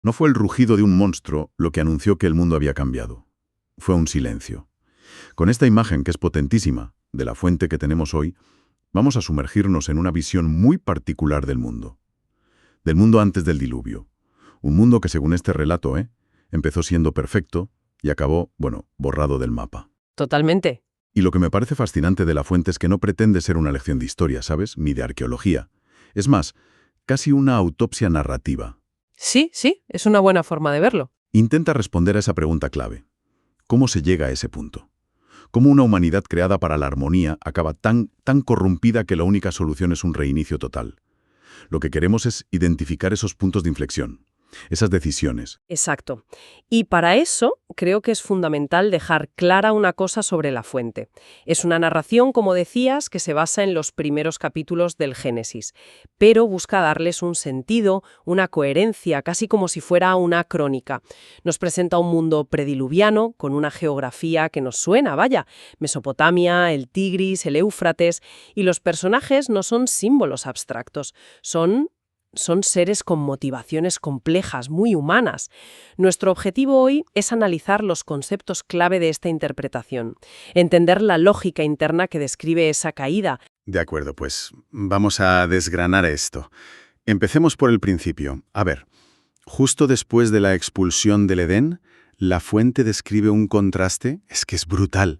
No fue el rugido de un monstruo lo que anunció que el mundo había cambiado. Fue un silencio. Con esta imagen, que es potentísima, de la fuente que tenemos hoy, vamos a sumergirnos en una visión muy particular del mundo. Del mundo antes del diluvio. Un mundo que, según este relato, empezó siendo perfecto y acabó, borrado del mapa. Totalmente. Y lo que me parece fascinante de la fuente es que no pretende ser una lección de historia, ¿sabes? Ni de arqueología. Es más, casi una autopsia narrativa. Sí, es una buena forma de verlo. Intenta responder a esa pregunta clave. ¿Cómo se llega a ese punto? ¿Cómo una humanidad creada para la armonía acaba tan corrompida que la única solución es un reinicio total? Lo que queremos es identificar esos puntos de inflexión, esas decisiones. Exacto. Y para eso creo que es fundamental dejar clara una cosa sobre la fuente. Es una narración, como decías, que se basa en los primeros capítulos del Génesis, pero busca darles un sentido, una coherencia, casi como si fuera una crónica. Nos presenta un mundo prediluviano, con una geografía que nos suena, vaya, Mesopotamia, el Tigris, el Éufrates, y los personajes no son símbolos abstractos, son seres con motivaciones complejas, muy humanas. Nuestro objetivo hoy es analizar los conceptos clave de esta interpretación, entender la lógica interna que describe esa caída. De acuerdo, pues vamos a desgranar esto. Empecemos por el principio. A ver, justo después de la expulsión del Edén, la fuente describe un contraste, es que es brutal.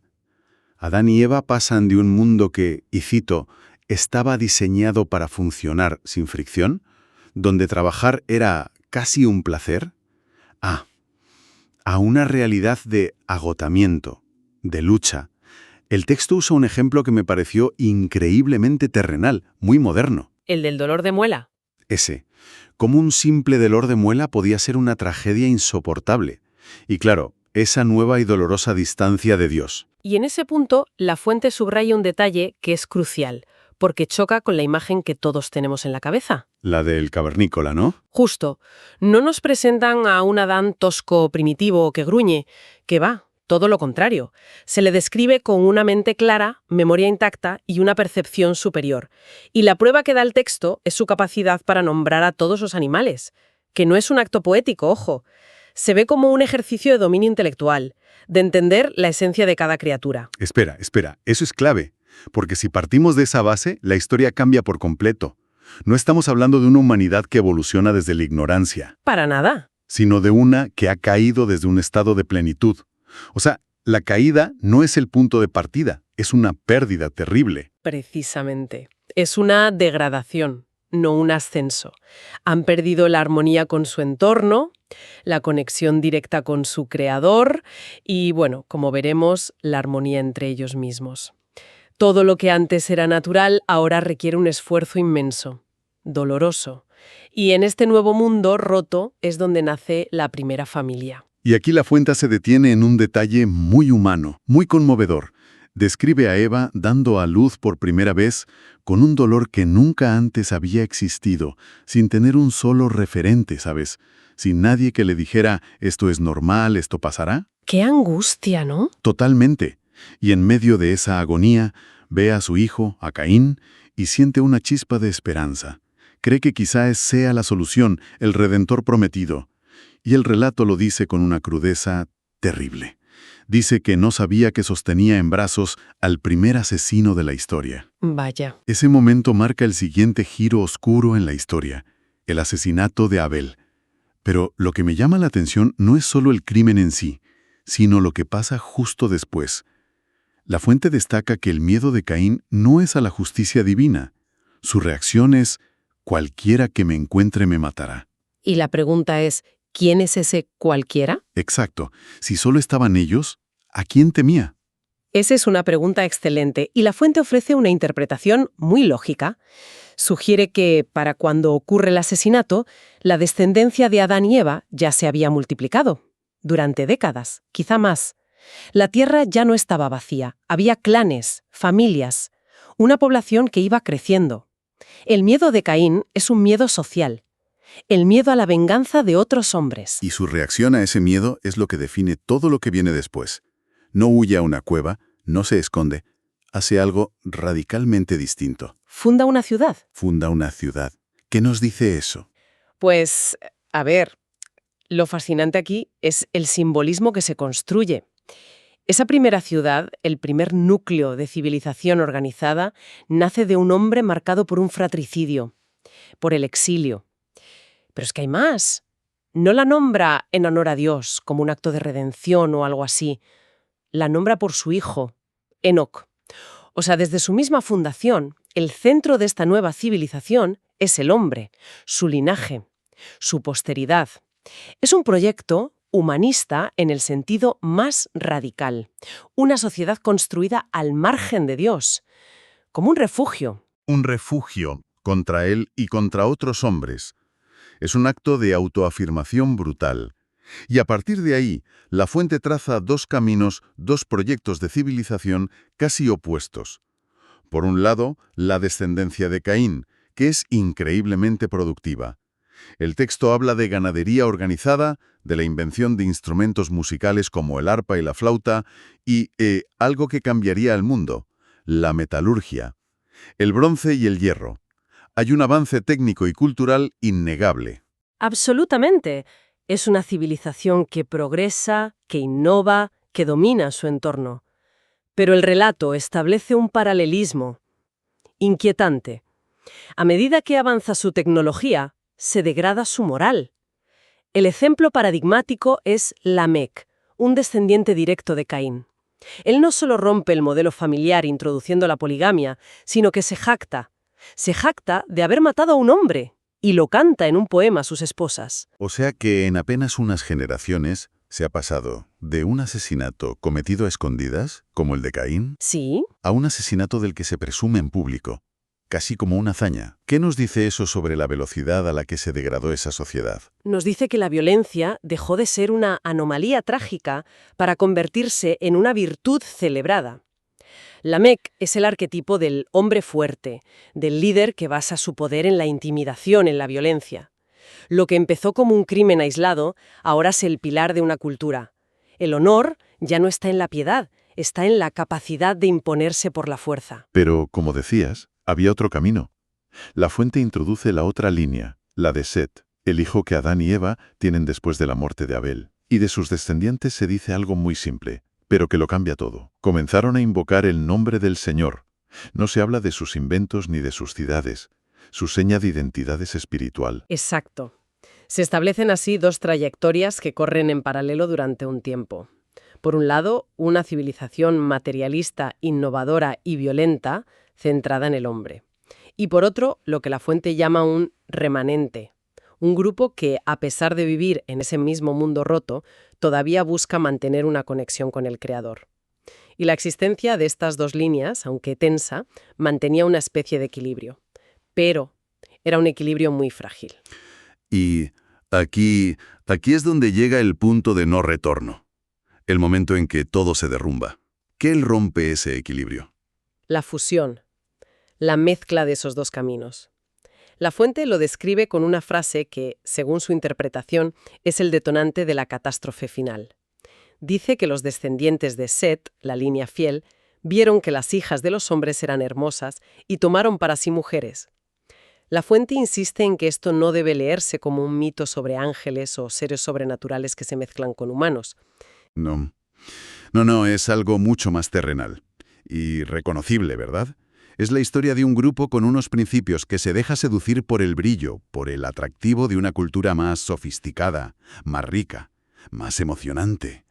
Adán y Eva pasan de un mundo que, y cito, estaba diseñado para funcionar sin fricción, donde trabajar era casi un placer, a una realidad de agotamiento, de lucha. El texto usa un ejemplo que me pareció increíblemente terrenal, muy moderno. ¿El del dolor de muela? Ese. Cómo un simple dolor de muela podía ser una tragedia insoportable. Y claro, esa nueva y dolorosa distancia de Dios. Y en ese punto, la fuente subraya un detalle que es crucial, porque choca con la imagen que todos tenemos en la cabeza. La del cavernícola, ¿no? Justo. No nos presentan a un Adán tosco, primitivo, que gruñe, que va, todo lo contrario. Se le describe con una mente clara, memoria intacta y una percepción superior. Y la prueba que da el texto es su capacidad para nombrar a todos los animales, que no es un acto poético, ojo. Se ve como un ejercicio de dominio intelectual, de entender la esencia de cada criatura. Espera, eso es clave. Porque si partimos de esa base, la historia cambia por completo. No estamos hablando de una humanidad que evoluciona desde la ignorancia. Para nada. Sino de una que ha caído desde un estado de plenitud. O sea, la caída no es el punto de partida, es una pérdida terrible. Precisamente. Es una degradación, no un ascenso. Han perdido la armonía con su entorno, la conexión directa con su creador y, como veremos, la armonía entre ellos mismos. Todo lo que antes era natural ahora requiere un esfuerzo inmenso, doloroso. Y en este nuevo mundo roto es donde nace la primera familia. Y aquí la fuente se detiene en un detalle muy humano, muy conmovedor. Describe a Eva dando a luz por primera vez con un dolor que nunca antes había existido, sin tener un solo referente, ¿sabes? Sin nadie que le dijera, esto es normal, esto pasará. ¡Qué angustia!, ¿no? Totalmente. Y en medio de esa agonía, ve a su hijo, a Caín, y siente una chispa de esperanza. Cree que quizá sea la solución, el redentor prometido. Y el relato lo dice con una crudeza terrible. Dice que no sabía que sostenía en brazos al primer asesino de la historia. Vaya. Ese momento marca el siguiente giro oscuro en la historia, el asesinato de Abel. Pero lo que me llama la atención no es solo el crimen en sí, sino lo que pasa justo después. La fuente destaca que el miedo de Caín no es a la justicia divina. Su reacción es, cualquiera que me encuentre me matará. Y la pregunta es, ¿quién es ese cualquiera? Exacto. Si solo estaban ellos, ¿a quién temía? Esa es una pregunta excelente y la fuente ofrece una interpretación muy lógica. Sugiere que, para cuando ocurre el asesinato, la descendencia de Adán y Eva ya se había multiplicado. Durante décadas, quizá más. La tierra ya no estaba vacía, había clanes, familias, una población que iba creciendo. El miedo de Caín es un miedo social, el miedo a la venganza de otros hombres. Y su reacción a ese miedo es lo que define todo lo que viene después. No huye a una cueva, no se esconde, hace algo radicalmente distinto. Funda una ciudad. Funda una ciudad. ¿Qué nos dice eso? Pues, a ver, Lo fascinante aquí es el simbolismo que se construye. Esa primera ciudad, el primer núcleo de civilización organizada, nace de un hombre marcado por un fratricidio, por el exilio. Pero es que hay más. No la nombra en honor a Dios, como un acto de redención o algo así. La nombra por su hijo, Enoc. O sea, desde su misma fundación, el centro de esta nueva civilización es el hombre, su linaje, su posteridad. Es un proyecto humanista en el sentido más radical. Una sociedad construida al margen de Dios, como un refugio. Un refugio contra él y contra otros hombres. Es un acto de autoafirmación brutal. Y a partir de ahí, la fuente traza dos caminos, dos proyectos de civilización casi opuestos. Por un lado, la descendencia de Caín, que es increíblemente productiva. El texto habla de ganadería organizada, de la invención de instrumentos musicales como el arpa y la flauta, y algo que cambiaría el mundo, la metalurgia, el bronce y el hierro. Hay un avance técnico y cultural innegable. Absolutamente. Es una civilización que progresa, que innova, que domina su entorno. Pero el relato establece un paralelismo inquietante. A medida que avanza su tecnología, se degrada su moral. El ejemplo paradigmático es Lamec, un descendiente directo de Caín. Él no solo rompe el modelo familiar introduciendo la poligamia, sino que se jacta de haber matado a un hombre y lo canta en un poema a sus esposas. O sea que en apenas unas generaciones se ha pasado de un asesinato cometido a escondidas, como el de Caín, Sí, a un asesinato del que se presume en público, casi como una hazaña. ¿Qué nos dice eso sobre la velocidad a la que se degradó esa sociedad? nos dice que la violencia dejó de ser una anomalía trágica para convertirse en una virtud celebrada. Lamec es el arquetipo del hombre fuerte, del líder que basa su poder en la intimidación, en la violencia. Lo que empezó como un crimen aislado, ahora es el pilar de una cultura. El honor ya no está en la piedad, está en la capacidad de imponerse por la fuerza. Pero, como decías, había otro camino. La fuente introduce la otra línea, la de Set, el hijo que Adán y Eva tienen después de la muerte de Abel. Y de sus descendientes se dice algo muy simple, pero que lo cambia todo. Comenzaron a invocar el nombre del Señor. No se habla de sus inventos ni de sus ciudades. Su seña de identidad es espiritual. Exacto. Se establecen así dos trayectorias que corren en paralelo durante un tiempo. Por un lado, una civilización materialista, innovadora y violenta, centrada en el hombre. Y por otro, lo que la fuente llama un remanente, un grupo que, a pesar de vivir en ese mismo mundo roto, todavía busca mantener una conexión con el Creador. Y la existencia de estas dos líneas, aunque tensa, mantenía una especie de equilibrio. Pero era un equilibrio muy frágil. Y aquí es donde llega el punto de no retorno. El momento en que todo se derrumba. ¿Qué rompe ese equilibrio? La fusión, la mezcla de esos dos caminos. La fuente lo describe con una frase que, según su interpretación, es el detonante de la catástrofe final. Dice que los descendientes de Set, la línea fiel, vieron que las hijas de los hombres eran hermosas y tomaron para sí mujeres. La fuente insiste en que esto no debe leerse como un mito sobre ángeles o seres sobrenaturales que se mezclan con humanos. No, es algo mucho más terrenal. Y reconocible, ¿verdad? Es la historia de un grupo con unos principios que se deja seducir por el brillo, por el atractivo de una cultura más sofisticada, más rica, más emocionante,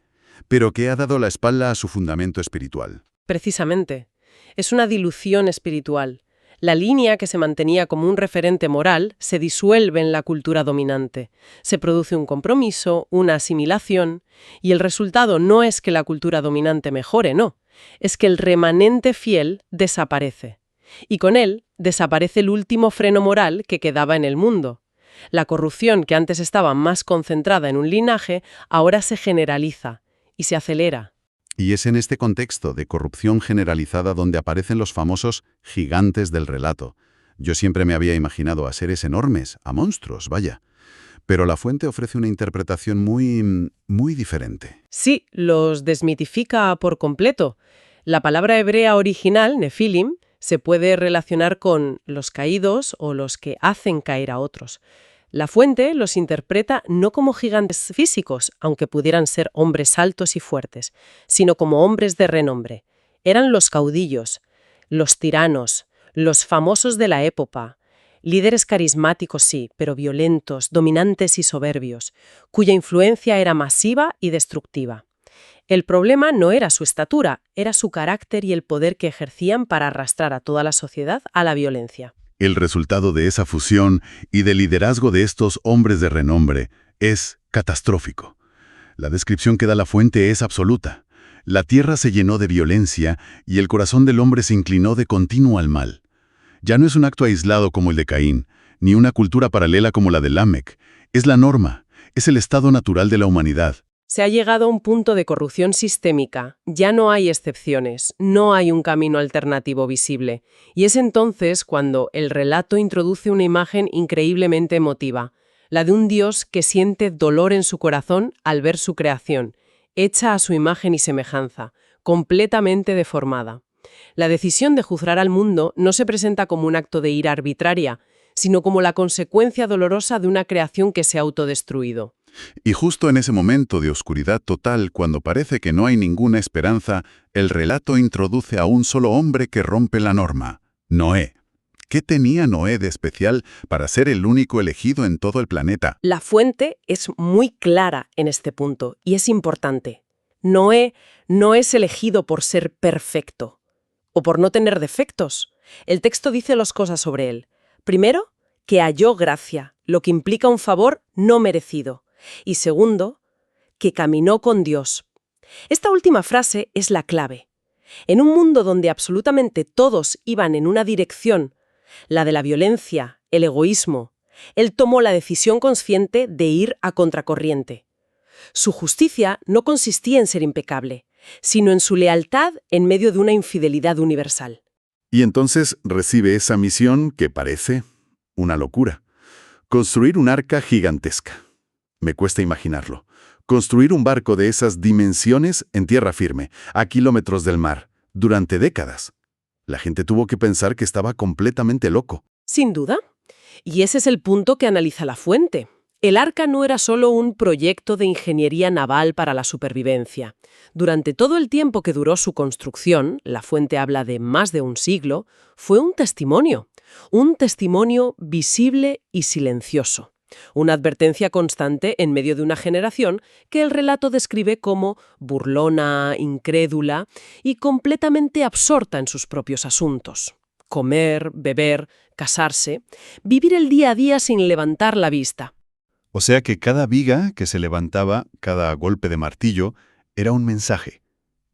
pero que ha dado la espalda a su fundamento espiritual. Precisamente. Es una dilución espiritual. La línea que se mantenía como un referente moral se disuelve en la cultura dominante. Se produce un compromiso, una asimilación, y el resultado no es que la cultura dominante mejore, no. Es que el remanente fiel desaparece. Y con él desaparece el último freno moral que quedaba en el mundo. La corrupción que antes estaba más concentrada en un linaje, ahora se generaliza y se acelera. Y es en este contexto de corrupción generalizada donde aparecen los famosos gigantes del relato. Yo siempre me había imaginado a seres enormes, a monstruos, vaya. Pero la fuente ofrece una interpretación muy diferente. Sí, los desmitifica por completo. La palabra hebrea original, nefilim, se puede relacionar con los caídos o los que hacen caer a otros. La fuente los interpreta no como gigantes físicos, aunque pudieran ser hombres altos y fuertes, sino como hombres de renombre. Eran los caudillos, los tiranos, los famosos de la época, líderes carismáticos sí, pero violentos, dominantes y soberbios, cuya influencia era masiva y destructiva. El problema no era su estatura, era su carácter y el poder que ejercían para arrastrar a toda la sociedad a la violencia. El resultado de esa fusión y del liderazgo de estos hombres de renombre es catastrófico. La descripción que da la fuente es absoluta. La tierra se llenó de violencia y el corazón del hombre se inclinó de continuo al mal. Ya no es un acto aislado como el de Caín, ni una cultura paralela como la de Lamec. Es la norma, es el estado natural de la humanidad. Se ha llegado a un punto de corrupción sistémica. Ya no hay excepciones, no hay un camino alternativo visible. Y es entonces cuando el relato introduce una imagen increíblemente emotiva, la de un Dios que siente dolor en su corazón al ver su creación, hecha a su imagen y semejanza, completamente deformada. La decisión de juzgar al mundo no se presenta como un acto de ira arbitraria, sino como la consecuencia dolorosa de una creación que se ha autodestruido. Y justo en ese momento de oscuridad total, cuando parece que no hay ninguna esperanza, el relato introduce a un solo hombre que rompe la norma: Noé. ¿Qué tenía Noé de especial para ser el único elegido en todo el planeta? La fuente es muy clara en este punto y es importante. Noé no es elegido por ser perfecto o por no tener defectos. El texto dice dos cosas sobre él. Primero, que halló gracia, lo que implica un favor no merecido. Y segundo, que caminó con Dios. Esta última frase es la clave. En un mundo donde absolutamente todos iban en una dirección, la de la violencia, el egoísmo, él tomó la decisión consciente de ir a contracorriente. Su justicia no consistía en ser impecable, sino en su lealtad en medio de una infidelidad universal. Y entonces recibe esa misión que parece una locura: construir un arca gigantesca. Me cuesta imaginarlo. Construir un barco de esas dimensiones en tierra firme, a kilómetros del mar, durante décadas. La gente tuvo que pensar que estaba completamente loco. Sin duda. Y ese es el punto que analiza la fuente. El arca no era solo un proyecto de ingeniería naval para la supervivencia. Durante todo el tiempo que duró su construcción, la fuente habla de más de un siglo, fue un testimonio visible y silencioso. Una advertencia constante en medio de una generación que el relato describe como burlona, incrédula y completamente absorta en sus propios asuntos. Comer, beber, casarse, vivir el día a día sin levantar la vista. O sea que cada viga que se levantaba, cada golpe de martillo, era un mensaje.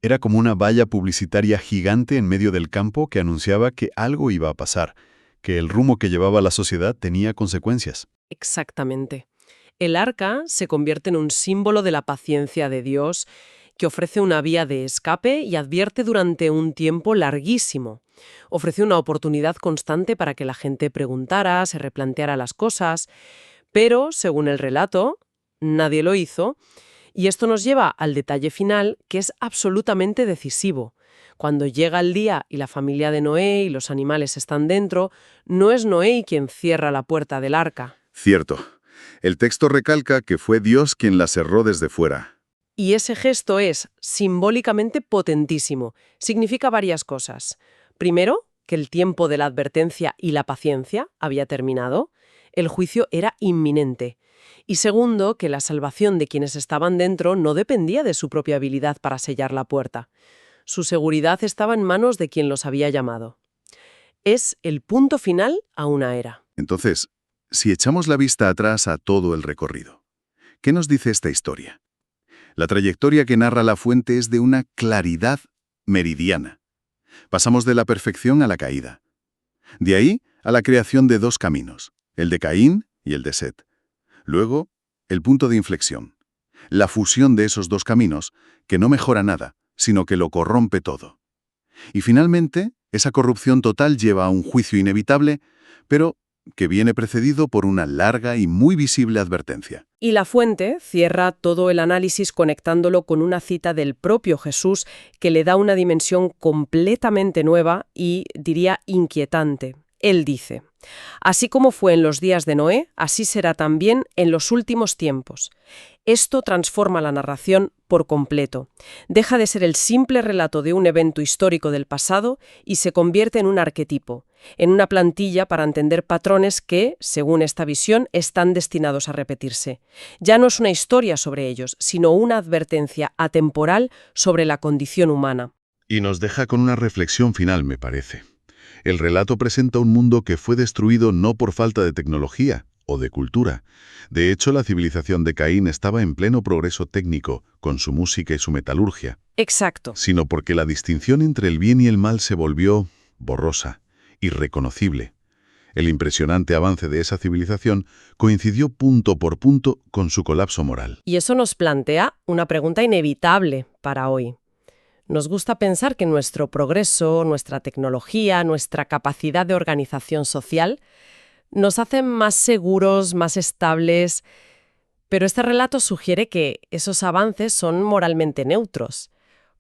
Era como una valla publicitaria gigante en medio del campo que anunciaba que algo iba a pasar, que el rumbo que llevaba la sociedad tenía consecuencias. Exactamente. El arca se convierte en un símbolo de la paciencia de Dios, que ofrece una vía de escape y advierte durante un tiempo larguísimo. Ofrece una oportunidad constante para que la gente preguntara, se replanteara las cosas, pero, según el relato, nadie lo hizo, y esto nos lleva al detalle final, que es absolutamente decisivo. Cuando llega el día y la familia de Noé y los animales están dentro, no es Noé quien cierra la puerta del arca. Cierto. El texto recalca que fue Dios quien la cerró desde fuera. Y ese gesto es simbólicamente potentísimo. Significa varias cosas. Primero, que el tiempo de la advertencia y la paciencia había terminado. El juicio era inminente. Y segundo, que la salvación de quienes estaban dentro no dependía de su propia habilidad para sellar la puerta. Su seguridad estaba en manos de quien los había llamado. Es el punto final a una era. Entonces, si echamos la vista atrás a todo el recorrido, ¿qué nos dice esta historia? La trayectoria que narra la fuente es de una claridad meridiana. Pasamos de la perfección a la caída. De ahí a la creación de dos caminos, el de Caín y el de Set. Luego, el punto de inflexión, la fusión de esos dos caminos, que no mejora nada, sino que lo corrompe todo. Y finalmente, esa corrupción total lleva a un juicio inevitable, pero que viene precedido por una larga y muy visible advertencia. Y la fuente cierra todo el análisis conectándolo con una cita del propio Jesús que le da una dimensión completamente nueva y, diría, inquietante. Él dice: así como fue en los días de Noé, así será también en los últimos tiempos. Esto transforma la narración por completo. Deja de ser el simple relato de un evento histórico del pasado y se convierte en un arquetipo, en una plantilla para entender patrones que, según esta visión, están destinados a repetirse. Ya no es una historia sobre ellos, sino una advertencia atemporal sobre la condición humana. Y nos deja con una reflexión final, me parece. El relato presenta un mundo que fue destruido no por falta de tecnología o de cultura. De hecho, la civilización de Caín estaba en pleno progreso técnico, con su música y su metalurgia. Exacto. Sino porque la distinción entre el bien y el mal se volvió borrosa, irreconocible. El impresionante avance de esa civilización coincidió punto por punto con su colapso moral. Y eso nos plantea una pregunta inevitable para hoy. Nos gusta pensar que nuestro progreso, nuestra tecnología, nuestra capacidad de organización social nos hacen más seguros, más estables, pero este relato sugiere que esos avances son moralmente neutros.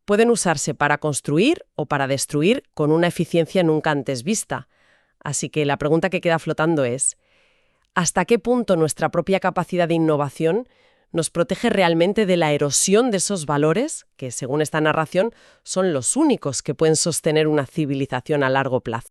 Pueden usarse para construir o para destruir con una eficiencia nunca antes vista. Así que la pregunta que queda flotando es: ¿hasta qué punto nuestra propia capacidad de innovación nos protege realmente de la erosión de esos valores que, según esta narración, son los únicos que pueden sostener una civilización a largo plazo?